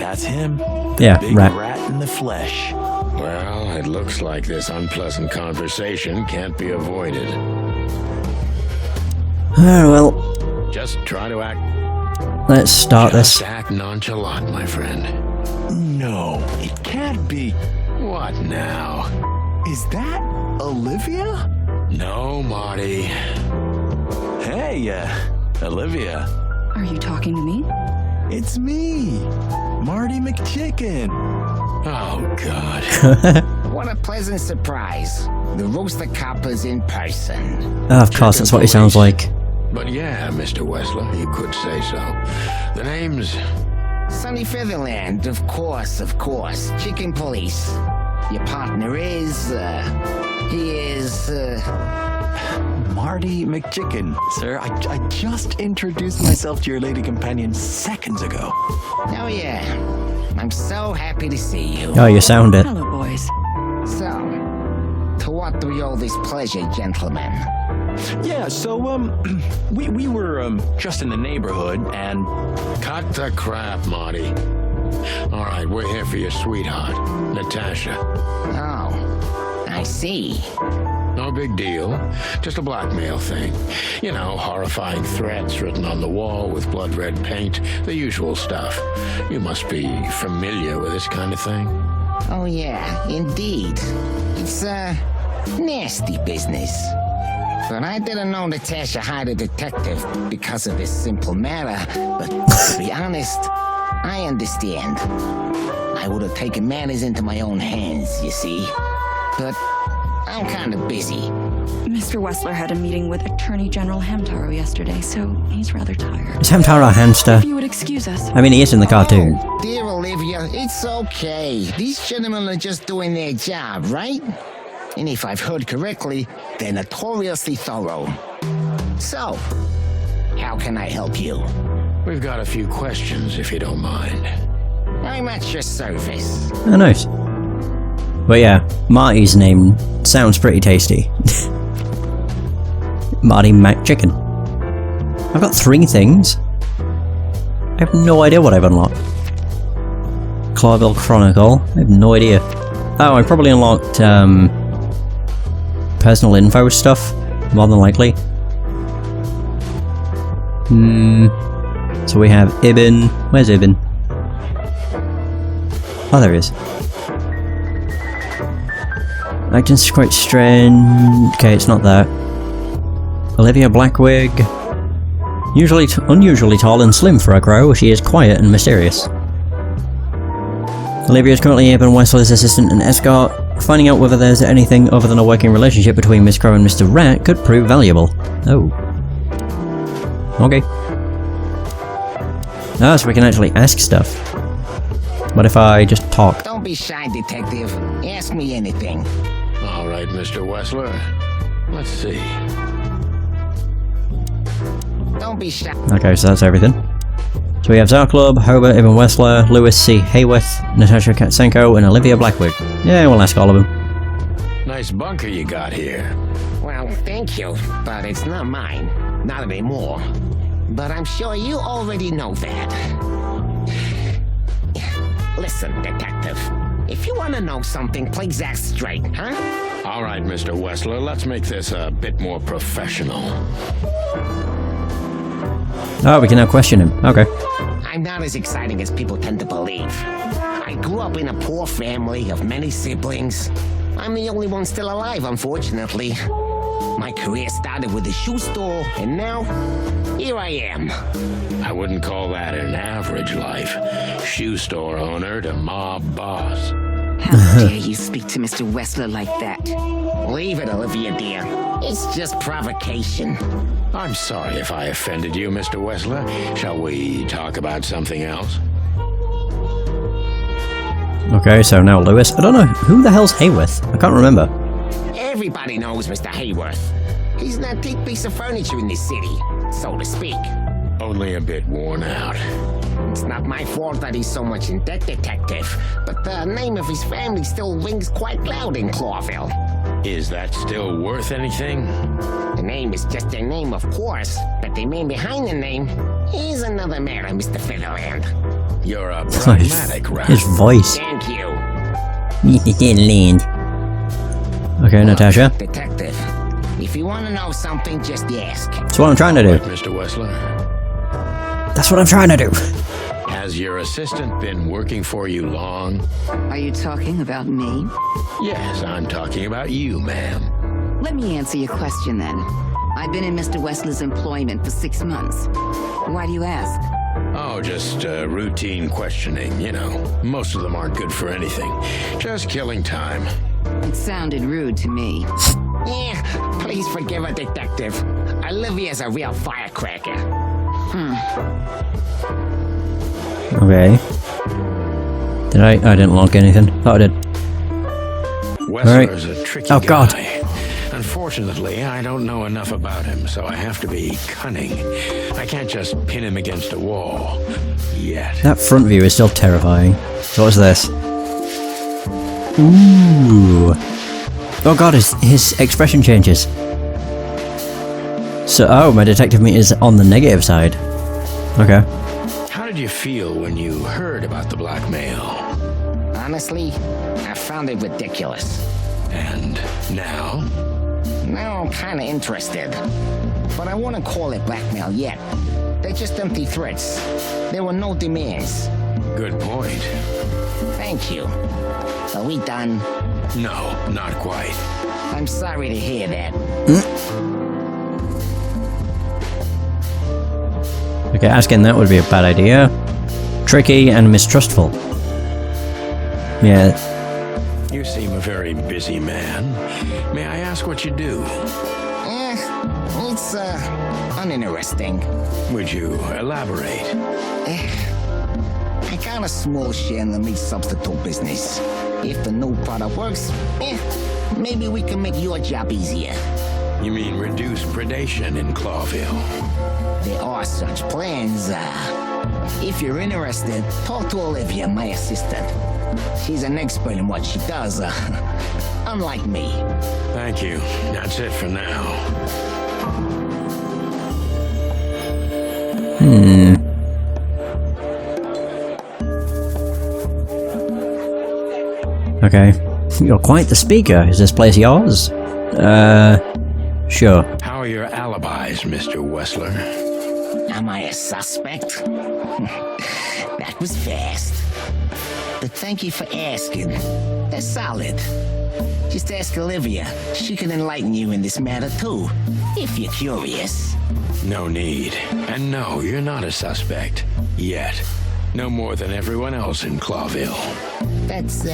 That's him. Yeah, Big rat. rat in the flesh. Well, it looks like this unpleasant conversation can't be avoided. Oh, well, Just try to act. let's start Just this. act nonchalant, my friend. No, it can't be. What now? Is that Olivia? No, Marty. Hey, Olivia. Are you talking to me? It's me, Marty MacChicken. Oh, God. What a pleasant surprise. The roaster copper's in person. Oh, of course, that's what he sounds like. But yeah, Mr. Wessler, you could say so. The name's... Sonny Featherland, of course. Chicken Police. Your partner is, he is, Marty MacChicken, sir. I just introduced myself to your lady companion seconds ago. Oh yeah. I'm so happy to see you. Oh, you sound it. Hello, boys. So, to what do we owe this pleasure, gentlemen? Yeah, so, we were, just in the neighborhood, and... Cut the crap, Marty. All right, we're here for your sweetheart, Natasha. Oh, I see. No big deal. Just a blackmail thing. You know, horrifying threats written on the wall with blood red paint. The usual stuff. You must be familiar with this kind of thing. Oh yeah, indeed. It's, nasty business. But I didn't know Natasha hired a detective because of this simple matter. But to be honest, I understand. I would have taken matters into my own hands, you see. But I'm kind of busy. Mr. Wessler had a meeting with Attorney General Hamtaro yesterday, so he's rather tired. Is Hamtaro a hamster? If you would excuse us. I mean, he is in the cartoon. Oh, dear Olivia, it's okay. These gentlemen are just doing their job, right? And if I've heard correctly, they're notoriously thorough. So, how can I help you? We've got a few questions, if you don't mind. I'm at your service. Oh, nice. But yeah, Marty's name sounds pretty tasty. Marty MacChicken. I've got 3 things. I have no idea what I've unlocked. Clawville Chronicle. I have no idea. Oh, I probably unlocked, personal info stuff, more than likely. So we have Ibn. Where's Ibn? Oh, there he is. Acting's quite strange. Okay, it's not that. Olivia Blackwig. Unusually tall and slim for a crow, she is quiet and mysterious. Olivia is currently Ibn Wessler's assistant and escort. Finding out whether there's anything other than a working relationship between Miss Crow and Mr. Rat could prove valuable. Oh. Okay. Ah, so we can actually ask stuff. What if I just talk? Don't be shy, detective. Ask me anything. All right, Mr. Wessler. Let's see. Don't be shy. Okay, so that's everything. So we have Zarklub, Hobart, Ibn Wessler, Lewis C. Hayworth, Natasha Katsenko, and Olivia Blackwig. Yeah, we'll ask all of them. Nice bunker you got here. Well, thank you, but it's not mine. Not anymore. But I'm sure you already know that. Listen, detective. If you want to know something, play Zach straight, huh? All right, Mr. Wessler, let's make this a bit more professional. Oh, we can now question him. Okay. I'm not as exciting as people tend to believe. I grew up in a poor family of many siblings. I'm the only one still alive, unfortunately. My career started with a shoe store, and now, here I am. I wouldn't call that an average life. Shoe store owner to mob boss. How dare you speak to Mr. Wessler like that? Leave it, Olivia, dear. It's just provocation. I'm sorry if I offended you, Mr. Wessler. Shall we talk about something else? Okay, so now Lewis. I don't know, who the hell's Hayworth? I can't remember. Everybody knows Mr. Hayworth. He's an antique piece of furniture in this city, so to speak. Only a bit worn out. It's not my fault that he's so much in debt, detective, but the name of his family still rings quite loud in Clawville. Is that still worth anything? The name is just their name, of course, but the man behind the name is another matter, Mr. Featherland. You're a pragmatic rat. His voice. Thank you. Land. Okay, Natasha. Detective, if you want to know something, just ask. That's what I'm trying to do. Mr. Wessler, That's what I'm trying to do. has your assistant been working for you long? Are you talking about me? Yes, I'm talking about you, ma'am. Let me answer your question then. I've been in Mr. Wessler's employment for 6 months. Why do you ask? Oh, just routine questioning, you know. Most of them aren't good for anything. Just killing time. It sounded rude to me. Yeah, please forgive a detective. Olivia's a real firecracker. Okay. Did I didn't log anything. Thought I did. Wessler's a tricky Oh, guy. God. Unfortunately, I don't know enough about him, so I have to be cunning. I can't just pin him against a wall. Yet. That front view is still terrifying. So what's this? Ooh. Oh god, his expression changes. So, oh, my detective meter is on the negative side. Okay. How did you feel when you heard about the blackmail? Honestly, I found it ridiculous. And now? Now I'm kinda interested. But I wouldn't call it blackmail yet. They're just empty threats. There were no demands. Good point. Thank you. Are we done? No, not quite. I'm sorry to hear that. Okay, asking that would be a bad idea. Tricky and mistrustful. Yeah. You seem a very busy man. May I ask what you do? It's, uninteresting. Would you elaborate? I got a small share in the meat substitute business. If the new product works, maybe we can make your job easier. You mean reduce predation in Clawville? There are such plans. If you're interested, talk to Olivia, my assistant. She's an expert in what she does, unlike me. Thank you. That's it for now. Okay. You're quite the speaker. Is this place yours? Sure. How are your alibis, Mr. Wessler? Am I a suspect? That was fast. But thank you for asking. They're solid. Just ask Olivia. She can enlighten you in this matter too, if you're curious. No need. And no, you're not a suspect. Yet. No more than everyone else in Clawville. That's,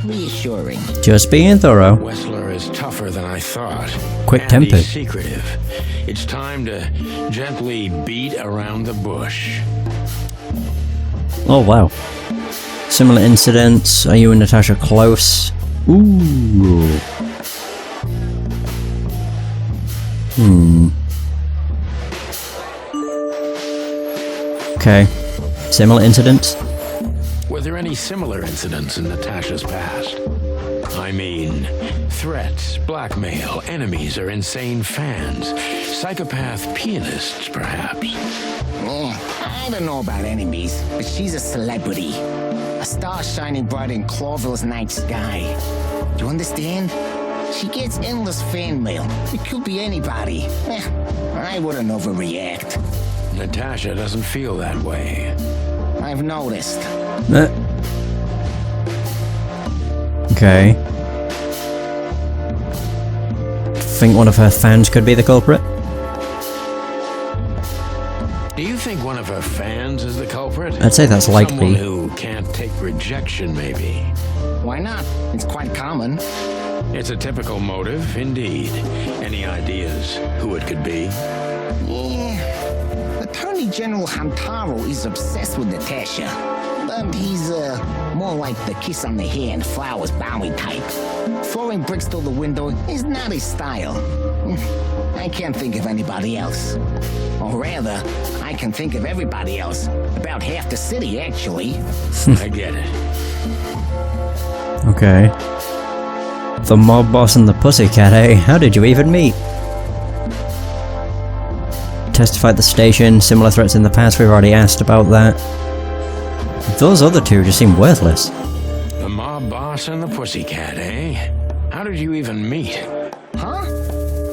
reassuring. Just being thorough. Wessler is tougher than I thought. And Quick-tempered. he's secretive. It's time to gently beat around the bush. Oh wow. Similar incidents. Are you and Natasha close? Ooh. Okay. Similar incidents? Were there any similar incidents in Natasha's past? I mean, threats, blackmail, enemies, or insane fans. Psychopath pianists, perhaps. I don't know about enemies, but she's a celebrity. A star shining bright in Clawville's night sky. Do you understand? She gets endless fan mail. It could be anybody. I wouldn't overreact. Natasha doesn't feel that way. I've noticed. Okay. Think one of her fans could be the culprit? Do you think one of her fans is the culprit? I'd say that's likely. Someone who can't take rejection, maybe. Why not? It's quite common. It's a typical motive, indeed. Any ideas who it could be? Yeah. Attorney General Hamtaro is obsessed with Natasha. But he's, more like the kiss on the hand, flowers bowing type. Throwing bricks through the window is not his style. I can't think of anybody else. Or rather, I can think of everybody else. About half the city, actually. I get it. Okay. The mob boss and the pussycat, eh? How did you even meet? Testified at the station, similar threats in the past, we've already asked about that. Those other two just seem worthless. The mob boss and the pussycat, eh? How did you even meet? Huh?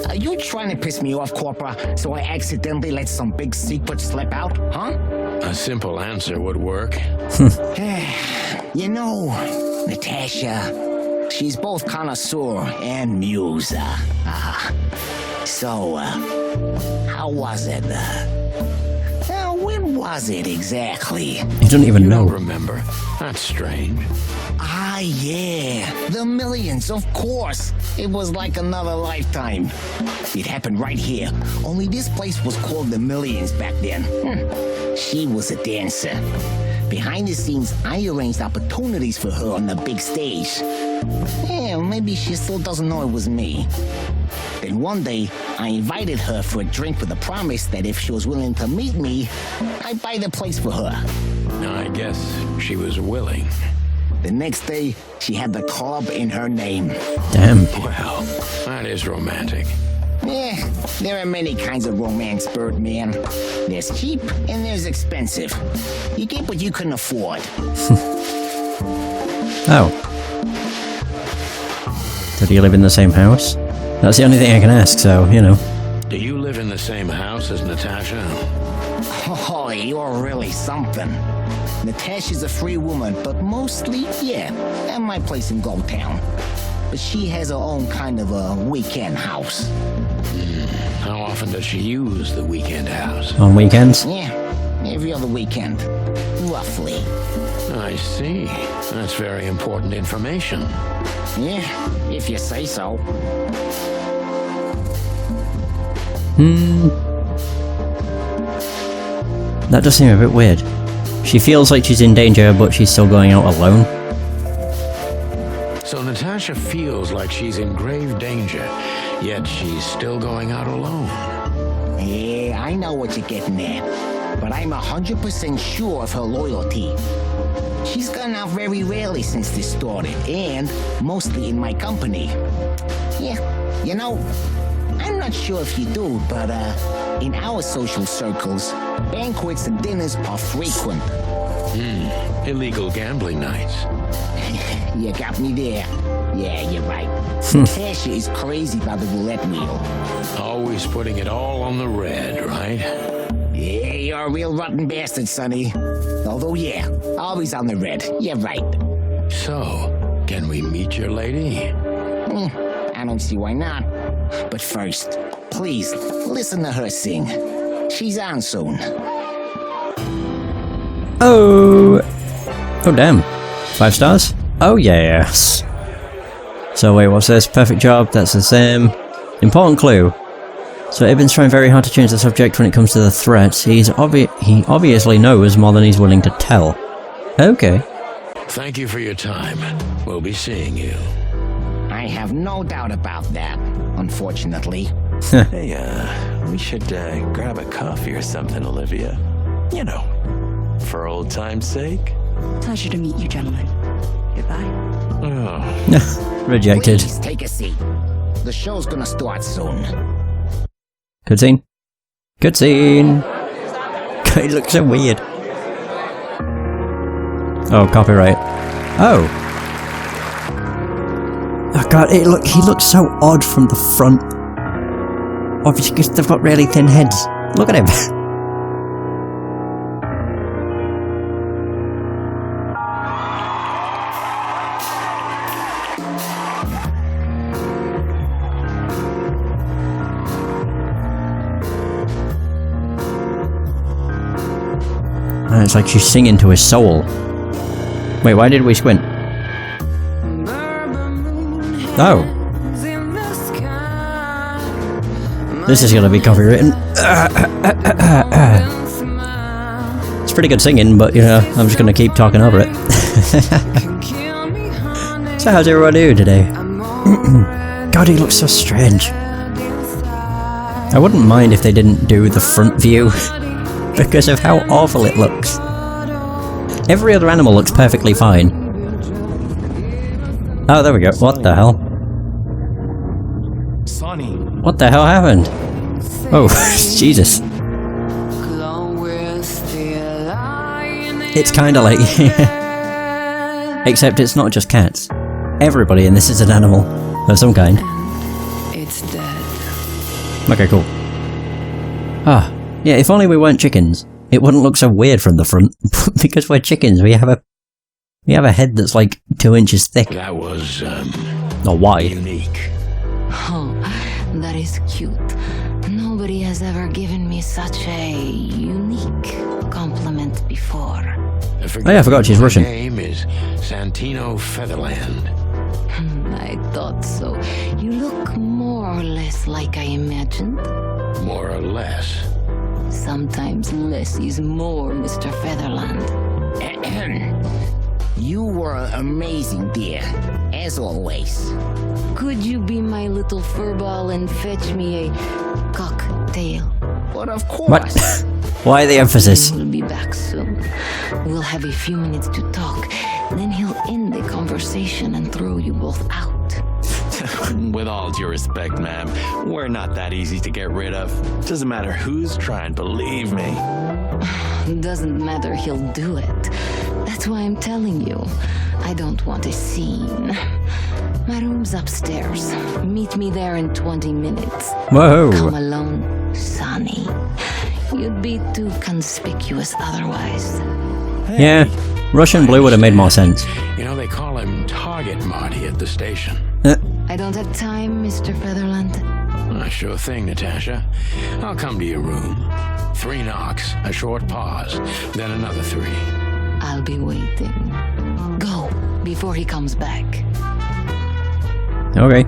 Are you trying to piss me off, Corpora, so I accidentally let some big secret slip out, huh? A simple answer would work. You know, Natasha, she's both connoisseur and muse. So, how was it? When was it exactly? You don't even know. Don't remember. That's strange. Ah, yeah. The Millions, of course. It was like another lifetime. It happened right here. Only this place was called the Millions back then. She was a dancer. Behind the scenes, I arranged opportunities for her on the big stage. Yeah, maybe she still doesn't know it was me. Then one day, I invited her for a drink with a promise that if she was willing to meet me, I'd buy the place for her. I guess she was willing. The next day, she had the club in her name. Damn. Well, that is romantic. Yeah, there are many kinds of romance, Birdman. There's cheap and there's expensive. You get what you can afford. Oh. Did you live in the same house? That's the only thing I can ask, so, you know. Do you live in the same house as Natasha? Oh, you're really something. Natasha's a free woman, but mostly, yeah, at my place in Gold Town. But she has her own kind of a weekend house. How often does she use the weekend house? On weekends? Yeah, every other weekend, roughly. I see. That's very important information. Yeah, if you say so. That does seem a bit weird. She feels like she's in danger, but she's still going out alone. So Natasha feels like she's in grave danger, yet she's still going out alone. Yeah, I know what you're getting at. But I'm 100% sure of her loyalty. She's gone out very rarely since this started, and mostly in my company. Yeah, you know, I'm not sure if you do, but in our social circles, banquets and dinners are frequent. Illegal gambling nights. You got me there. Yeah, you're right. Natasha is crazy about the roulette wheel. Always putting it all on the red, right? Yeah, you're a real rotten bastard, Sonny. Although, yeah, always on the red. You're right. So, can we meet your lady? I don't see why not. But first, please, listen to her sing. She's on soon. Oh! Oh, damn. 5 stars? Oh, yes. So wait, what's this? Perfect job, that's the same. Important clue. So Ibn's trying very hard to change the subject when it comes to the threats. He obviously knows more than he's willing to tell. Okay. Thank you for your time. We'll be seeing you. I have no doubt about that, unfortunately. Hey, we should grab a coffee or something, Olivia. You know, for old time's sake. Pleasure to meet you, gentlemen. Goodbye. Oh, Rejected. Please take a seat. The show's gonna start soon. Good scene. Good scene. God, it looks so weird. Oh, copyright. Oh. Oh god, he looks so odd from the front. Obviously because they've got really thin heads. Look at him. And it's like she's singing to his soul. Wait, why did we squint? Oh. This is gonna be copywritten. It's pretty good singing, but you know, I'm just gonna keep talking over it. So how's everyone doing today? God, he looks so strange. I wouldn't mind if they didn't do the front view, because of how awful it looks. Every other animal looks perfectly fine. Oh, there we go. What the hell? Sonny. What the hell happened? Oh, Jesus. It's kinda like... Except it's not just cats. Everybody in this is an animal of some kind. It's dead. Okay, cool. Ah, yeah, if only we weren't chickens. It wouldn't look so weird from the front. Because we're chickens, we have a head that's like 2 inches thick. That was, Or wide. unique. Oh, that is cute. Nobody has ever given me such a unique compliment before. Oh yeah, I forgot she's Russian. My name is Santino Featherland. I thought so. You look more or less like I imagined. More or less. Sometimes less is more, Mr. Featherland. You were amazing, dear, as always. Could you be my little furball and fetch me a cocktail? But of course. What? Why the emphasis? We'll be back soon. We'll have a few minutes to talk. Then he'll end the conversation and throw you both out. With all due respect, ma'am, we're not that easy to get rid of. Doesn't matter who's trying, believe me. Doesn't matter, he'll do it. That's why I'm telling you. I don't want a scene. My room's upstairs. Meet me there in 20 minutes. Whoa. Come alone, Sonny. You'd be too conspicuous otherwise. Yeah, Russian blue would have made more sense. You know, they call him Target Marty at the station. I don't have time, Mr. Featherland. Sure thing, Natasha. I'll come to your room. 3 knocks, a short pause, then another 3. I'll be waiting. Go, before he comes back. Okay.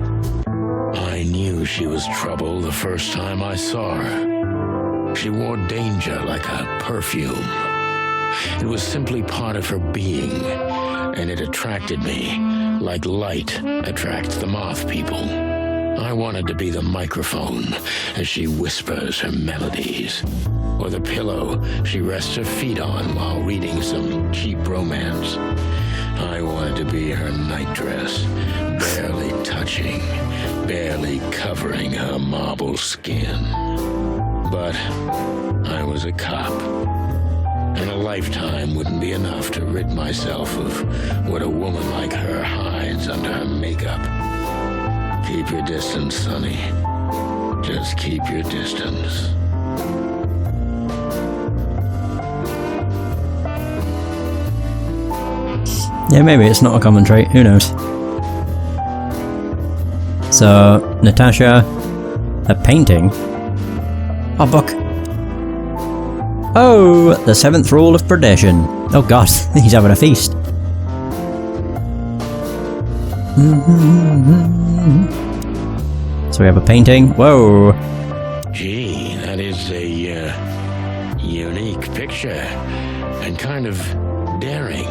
I knew she was trouble the first time I saw her. She wore danger like a perfume. It was simply part of her being, and it attracted me, like light attracts the moth people. I wanted to be the microphone as she whispers her melodies, or the pillow she rests her feet on while reading some cheap romance. I wanted to be her nightdress, barely touching, barely covering her marble skin. But I was a cop, and a lifetime wouldn't be enough to rid myself of what a woman like her hides under her makeup. Keep your distance, Sonny. Just keep your distance. Yeah, maybe it's not a common trait, who knows. So, Natasha, a painting. A book. Oh, the 7th rule of predation. Oh god, he's having a feast. So we have a painting. Whoa. Gee, that is a unique picture, and kind of daring.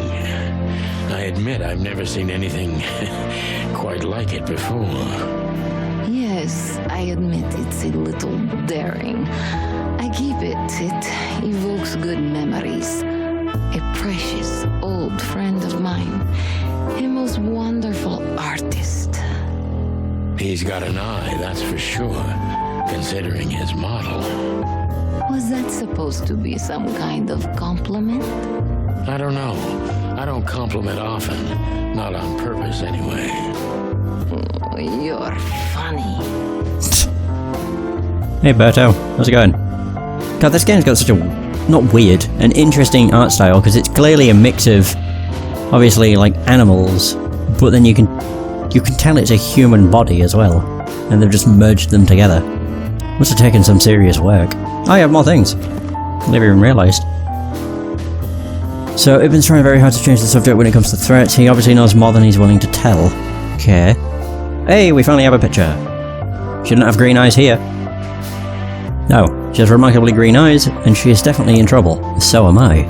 I admit I've never seen anything quite like it before. Yes, I admit it's a little daring. I keep it. It evokes good memories. A precious old friend of mine. A most wonderful artist. He's got an eye, that's for sure, considering his model. Was that supposed to be some kind of compliment? I don't know. I don't compliment often. Not on purpose, anyway. Oh, you're funny. Hey Berto, how's it going? God, this game's got such a, not weird, an interesting art style, because it's clearly a mix of, obviously, like, animals, but then you can tell it's a human body as well, and they've just merged them together. Must have taken some serious work. Oh, you have more things. Never even realised. So, Ibn's trying very hard to change the subject when it comes to threats. He obviously knows more than he's willing to tell. Okay. Hey, we finally have a picture. She doesn't have green eyes here. No, she has remarkably green eyes, and she is definitely in trouble. So am I.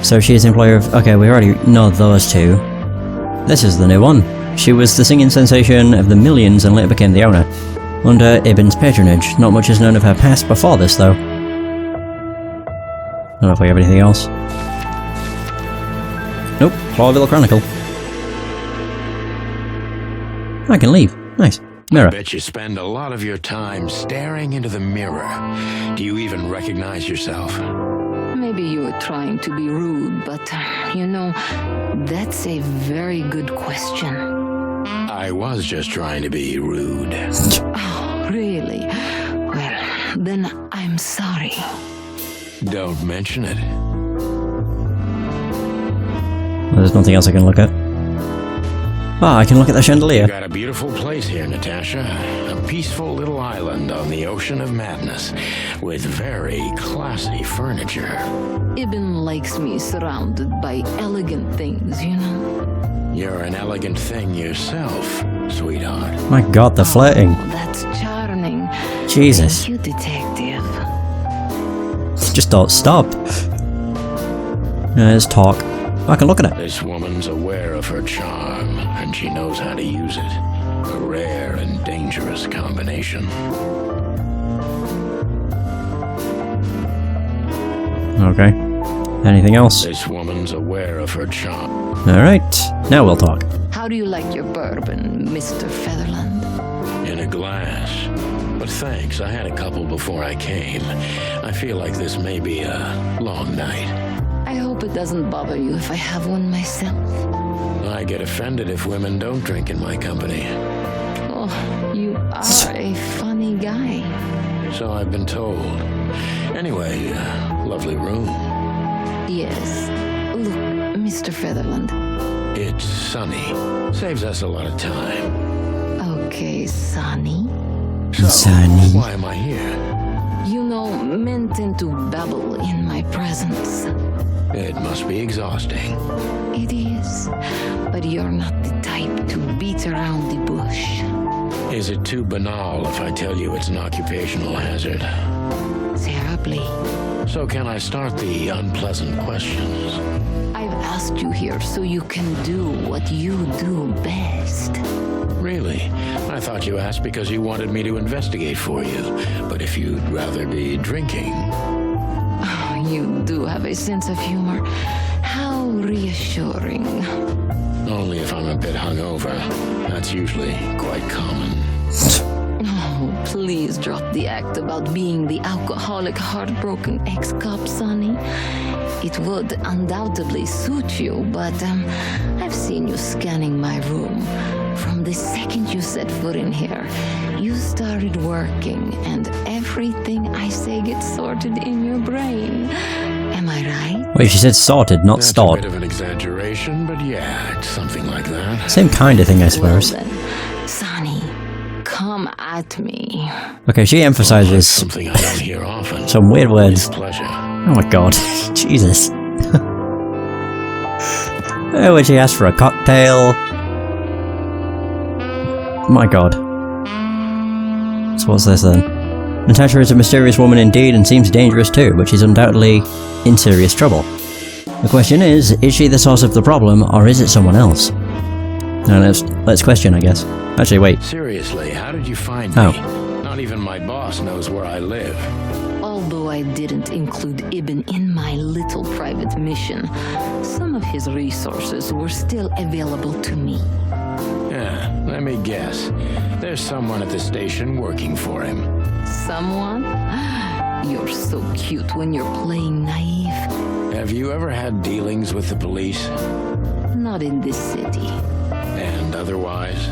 So she is employer of... Okay, we already know those two. This is the new one. She was the singing sensation of the millions and later became the owner. Under Ibn's patronage. Not much is known of her past before this, though. I don't know if we have anything else. Nope, Clawville Chronicle. I can leave. Nice. Mirror. I bet you spend a lot of your time staring into the mirror. Do you even recognize yourself? Maybe maybe you were trying to be rude, but, you know, that's a very good question. I was just trying to be rude. Oh, really? Well, then I'm sorry. Don't mention it. There's nothing else I can look at. Ah, I can look at the chandelier. You got a beautiful place here, Natasha. A peaceful little island on the ocean of madness, with very classy furniture. Ibn likes me surrounded by elegant things, you know? You're an elegant thing yourself, sweetheart. My god, the flirting. Oh, that's charming. Jesus. Thank you, detective. Just don't stop. Let's talk. I can look at it. This woman's aware of her charm, and she knows how to use it. A rare and dangerous combination. Okay. Anything else? This woman's aware of her charm. Alright. Now we'll talk. How do you like your bourbon, Mr. Featherland? In a glass. But thanks, I had a couple before I came. I feel like this may be a long night. I hope it doesn't bother you if I have one myself. I get offended if women don't drink in my company. Oh, you are a funny guy. So I've been told. Anyway, lovely room. Yes. Look, Mr. Featherland. It's sunny. Saves us a lot of time. Okay, Sonny. So, Sunny. why am I here? You know, men tend to babble in my presence. It must be exhausting. It is. But you're not the type to beat around the bush. Is it too banal if I tell you it's an occupational hazard? Terribly. So can I start the unpleasant questions? I've asked you here so you can do what you do best. Really? I thought you asked because you wanted me to investigate for you. But if you'd rather be drinking... Oh, you do have a sense of humor. How reassuring. Only if I'm a bit hungover. That's usually quite common. Oh, please drop the act about being the alcoholic, heartbroken ex-cop, Sonny. It would undoubtedly suit you, but I've seen you scanning my room. From the second you set foot in here, you started working, and everything I say gets sorted in your brain. Am I right? Wait, she said sorted, not That's stored. a bit of an exaggeration, but yeah, it's something like that. Same kind of thing, I suppose. Well then, Sonny, come at me. Okay, she emphasizes Something I don't hear often. some weird words. With pleasure. Oh my god. Jesus. When she asked for a cocktail. My god. So what's this then? Natasha is a mysterious woman indeed and seems dangerous too, but she's undoubtedly in serious trouble. The question is she the source of the problem, or is it someone else? Now let's question, I guess. Actually, wait. Seriously, how did you find Oh. me? Not even my boss knows where I live. Although I didn't include Ibn in my little private mission, some of his resources were still available to me. Yeah, let me guess. There's someone at the station working for him. Someone? You're so cute when you're playing naive. Have you ever had dealings with the police? Not in this city. And otherwise?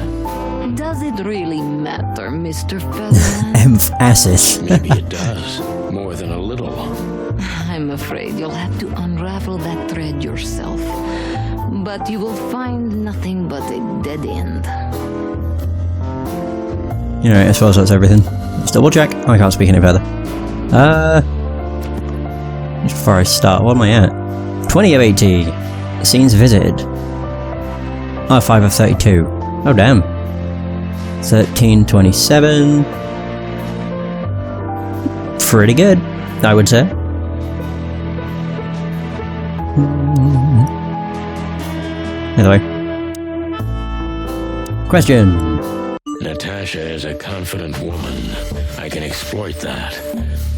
Does it really matter, Mr. Featherland? Emphasis. Maybe it does. More than a little. I'm afraid you'll have to unravel that thread yourself. But you will find nothing but a dead end. You know, I suppose that's everything. Let's double check. Oh, I can't speak any further. Just before I start, what am I at? 20 of 80. Scenes visited. Oh, 5 of 32. Oh, damn. 1327. Pretty good, I would say. Either way. Question. Natasha is a confident woman. I can exploit that.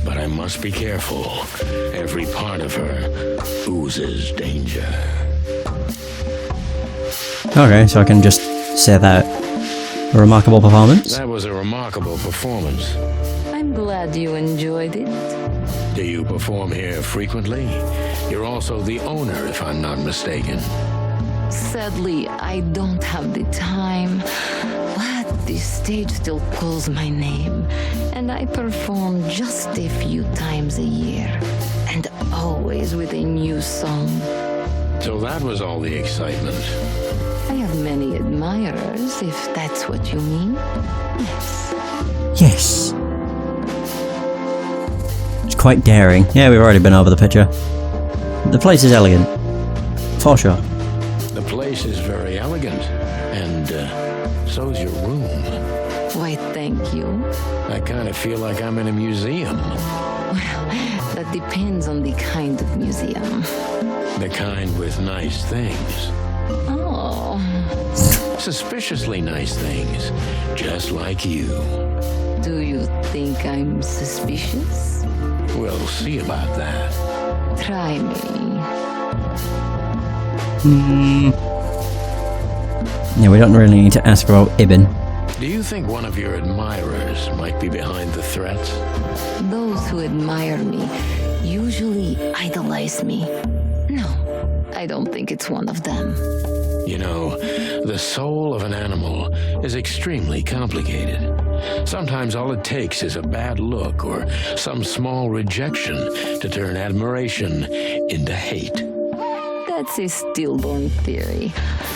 But I must be careful. Every part of her oozes danger. Okay, so I can just say that. A remarkable performance? That was a remarkable performance. I'm glad you enjoyed it. Do you perform here frequently? You're also the owner, if I'm not mistaken. Sadly, I don't have the time, but the stage still calls my name, and I perform just a few times a year, and always with a new song. So that was all the excitement. I have many admirers, if that's what you mean. Yes. Yes. It's quite daring. Yeah, we've already been over the picture. The place is elegant. For sure. The place is very elegant, and so's your room. Why, thank you. I kind of feel like I'm in a museum. Well, that depends on the kind of museum. The kind with nice things. Oh, Suspiciously nice things. Just like you. do you think I'm suspicious? We'll see about that. Try me. Yeah, we don't really need to ask about Ibn. Do you think one of your admirers might be behind the threats? Those who admire me usually idolize me. No, I don't think it's one of them. You know, the soul of an animal is extremely complicated. Sometimes all it takes is a bad look or some small rejection to turn admiration into hate. That's a stillborn theory.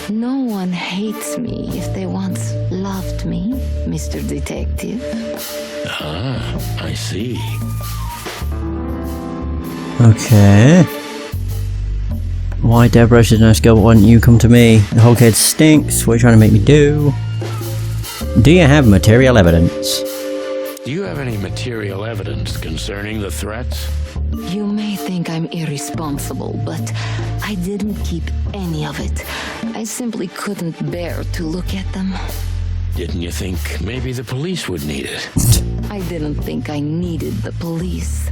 No one hates me if they once loved me, Mr. Detective. Ah, I see. Okay. Why, Deborah, she's a nice girl, but why don't you come to me? The whole kid stinks. What are you trying to make me do? Do you have material evidence? Do you have any material evidence concerning the threats? You may think I'm irresponsible, but I didn't keep any of it. I simply couldn't bear to look at them. Didn't you think maybe the police would need it? I didn't think I needed the police.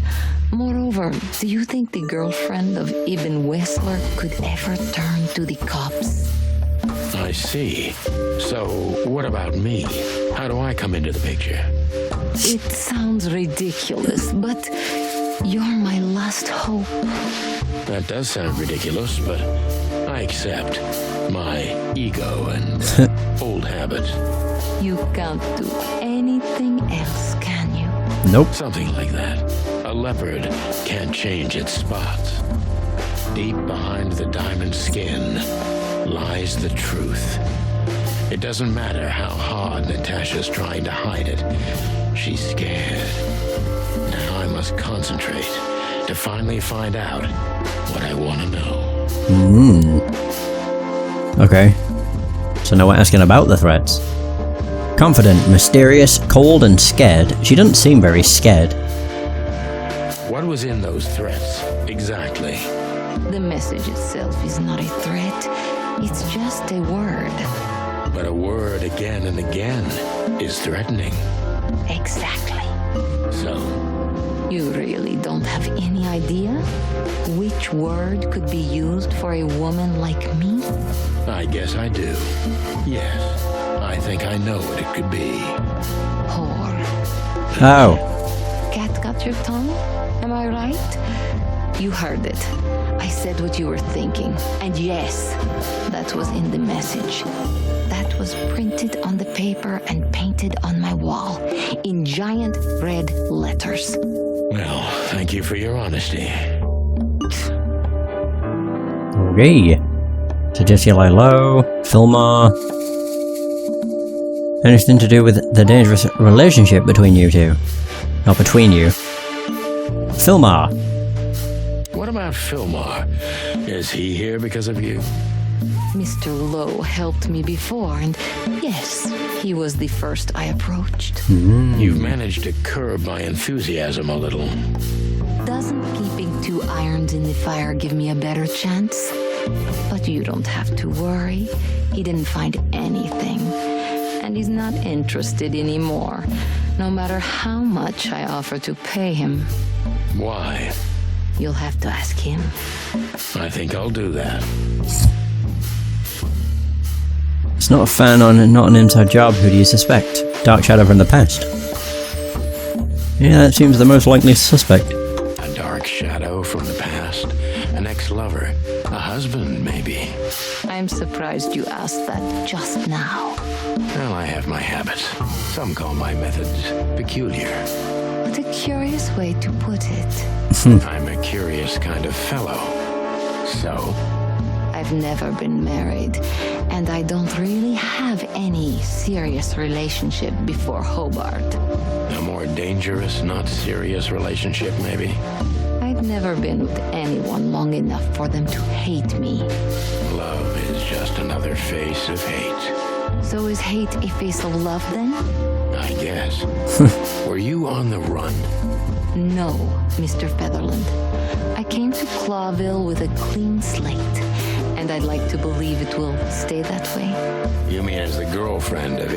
Moreover, do you think the girlfriend of Ibn Wessler could ever turn to the cops? I see. So, what about me? How do I come into the picture? It sounds ridiculous, but you're my last hope. That does sound ridiculous, but I accept my ego and old habits. You can't do anything else, can you? Nope. Something like that. A leopard can't change its spots. Deep behind the diamond skin lies the truth. It doesn't matter how hard Natasha's trying to hide it. She's scared. Now I must concentrate to finally find out what I want to know. Okay. So now we're asking about the threats. Confident, mysterious, cold, and scared. She doesn't seem very scared. What was in those threats, exactly? The message itself is not a threat. It's just a word. But a word again and again is threatening. Exactly. So, You really don't have any idea which word could be used for a woman like me? I guess I do. Yes, I think I know what it could be. Whore. Oh. Cat got your tongue? Am I right? You heard it. I said what you were thinking. And yes, that was in the message. That was printed on the paper and painted on my wall in giant red letters. Well, thank you for your honesty. Okay. Suggest you lie low. Filmar. Anything to do with the dangerous relationship between you two? Not between you. Filmar. What about Fillmore? Is he here because of you? Mr. Lowe helped me before, and yes, he was the first I approached. You've managed to curb my enthusiasm a little. Doesn't keeping 2 irons in the fire give me a better chance? But you don't have to worry. He didn't find anything. And he's not interested anymore, no matter how much I offer to pay him. Why? You'll have to ask him. I think I'll do that. It's not a fan on not an inside job. Who do you suspect? Dark Shadow from the past. Yeah, that seems the most likely suspect. A dark I'm surprised you asked that just now. Well, I have my habits. Some call my methods peculiar. What a curious way to put it. I'm a curious kind of fellow. So, I've never been married, and I don't really have any serious relationship before Hobart. a more dangerous, not serious relationship, maybe? I've never been with anyone long enough for them to hate me. Love is just another face of hate. So is hate a face of love then? I guess. Were you on the run? No, Mr. Featherland. I came to Clawville with a clean slate, and I'd like to believe it will stay that way. You mean as the girlfriend of